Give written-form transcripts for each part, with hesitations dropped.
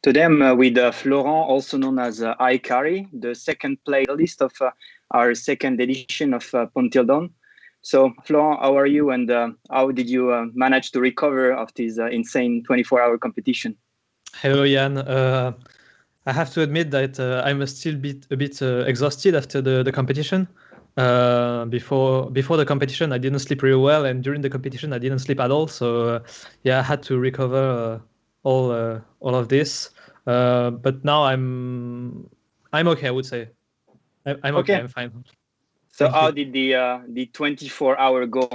Today I'm with Florent, also known as Aikari, the second playlist of our second edition of PwnTillDawn. So Florent, how are you, and how did you manage to recover of this insane 24-hour competition? Hello, Jan. I have to admit that I'm still a bit exhausted after the competition. Before the competition, I didn't sleep really well, and during the competition, I didn't sleep at all. So yeah, I had to recover all of this. But now I'm okay. I would say I'm okay. I'm fine. So how did the 24-hour go?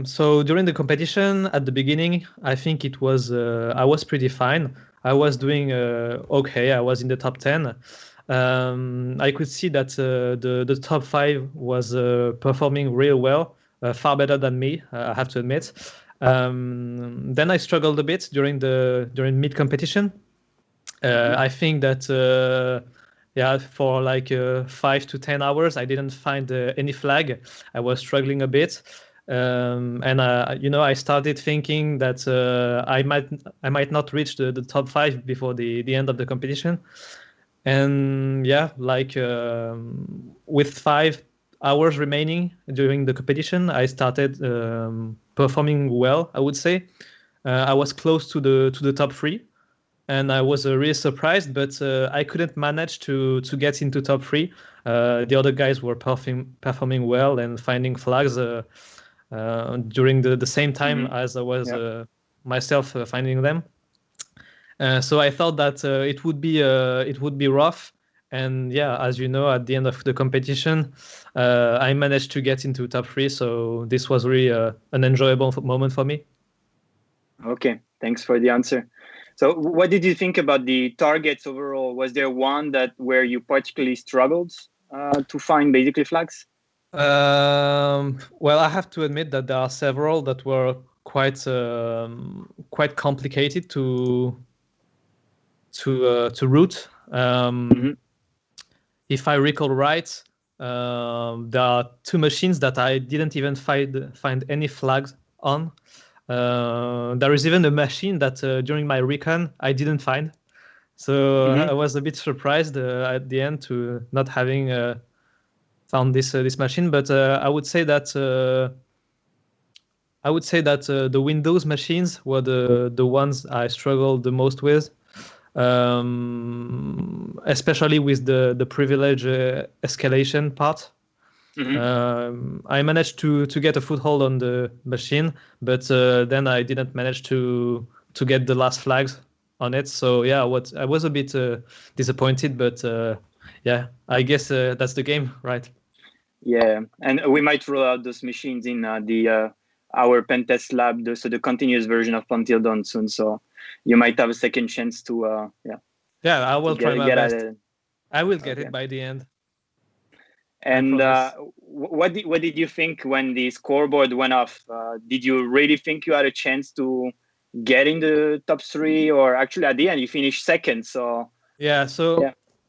So during the competition at the beginning, I think it was I was pretty fine. I was doing okay. I was in the top 10. I could see that the top 5 was performing real well, far better than me. I have to admit. Then I struggled a bit during mid competition. I think that for like 5 to 10 hours, I didn't find any flag. I was struggling a bit, and I started thinking that I might not reach the top 5 before the end of the competition. And yeah, like with 5 hours remaining during the competition, I started performing well, I would say. I was close to the top 3. And I was really surprised, but I couldn't manage to get into top 3. The other guys were performing well and finding flags during the same time as I was myself finding them. So I thought that it would be rough. And yeah, as you know, at the end of the competition, I managed to get into top 3. So this was really an enjoyable moment for me. Okay, thanks for the answer. So what did you think about the targets overall? Was there one where you particularly struggled to find basically flags? Well, I have to admit that there are several that were quite complicated to route. If I recall right, there are 2 machines that I didn't even find any flags on. There is even a machine that during my recon I didn't find. So I was a bit surprised at the end to not having found this machine. But I would say that the Windows machines were the ones I struggled the most with, especially with the privilege escalation part. I managed to get a foothold on the machine, but then I didn't manage to get the last flags on it. So yeah, I was a bit disappointed, but yeah, I guess that's the game, right? Yeah, and we might roll out those machines in our pentest lab, so the continuous version of PwnTillDawn soon. So you might have a second chance to Yeah, I will try my best. I will get it by the end. And what did you think when the scoreboard went off? Did you really think you had a chance to get in the top 3, or actually at the end you finished second? So yeah.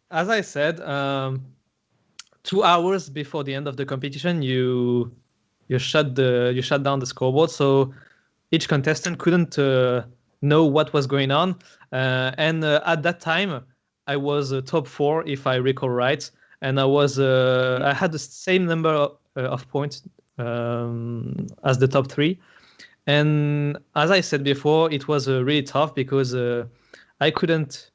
As I said, 2 hours before the end of the competition, you shut down the scoreboard, so each contestant couldn't know what was going on. And at that time, I was top 4, if I recall right, and I had the same number of points as the top 3. And as I said before, it was really tough because I couldn't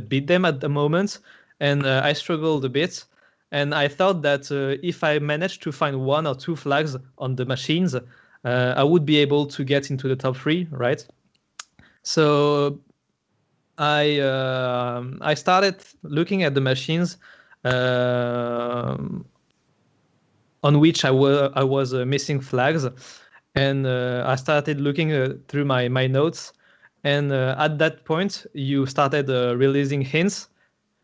beat them at the moment, and I struggled a bit. And I thought that if I managed to find 1 or 2 flags on the machines, I would be able to get into the top 3, right? So I started looking at the machines on which I was missing flags, and I started looking through my notes. And at that point, you started releasing hints.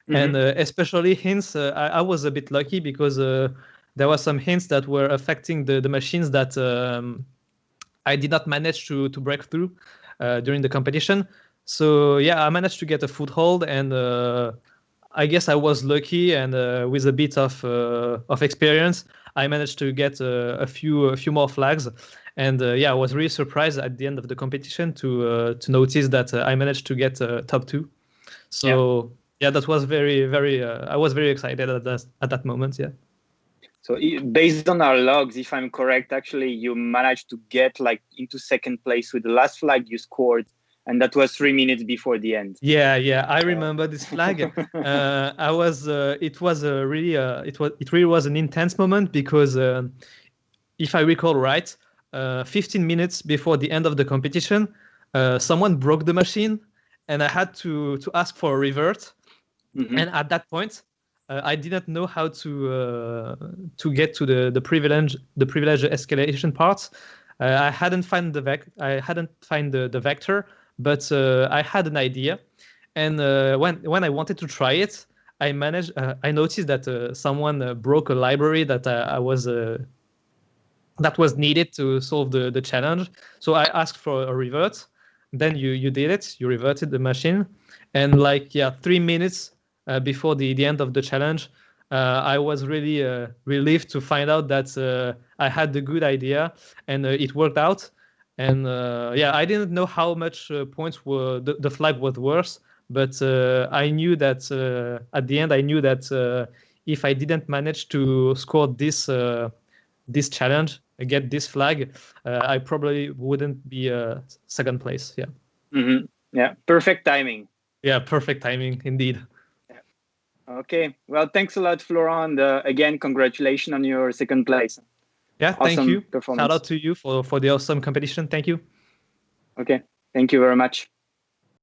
And especially hints, I was a bit lucky because there were some hints that were affecting the machines that I did not manage to break through during the competition. So yeah, I managed to get a foothold, and I guess I was lucky, and with a bit of experience, I managed to get a few more flags. And yeah, I was really surprised at the end of the competition to notice that I managed to get top 2. So yeah, that was very, very. I was very excited at that moment. Yeah. So based on our logs, if I'm correct, actually you managed to get like into second place with the last flag you scored, and that was 3 minutes before the end. Yeah, I remember this flag. I was. It was really. It really was an intense moment because, if I recall right, 15 minutes before the end of the competition, someone broke the machine, and I had to ask for a revert. Mm-hmm. And at that point, I didn't know how to get to the privilege escalation part. I hadn't find the vector, but I had an idea. And when I wanted to try it, I noticed that someone broke a library that that was needed to solve the challenge. So I asked for a revert. Then you did it. You reverted the machine, and 3 minutes before the end of the challenge, I was really relieved to find out that I had the good idea and it worked out. And I didn't know how much points were the flag was worth, but I knew that at the end I knew that if I didn't manage to score this challenge, get this flag, I probably wouldn't be second place. Yeah. Mm-hmm. Yeah, perfect timing. Yeah, perfect timing indeed. Okay, well, thanks a lot, Florent. And again, congratulations on your second place. Yeah, awesome thank you. Performance. Shout out to you for the awesome competition. Thank you. Okay, thank you very much.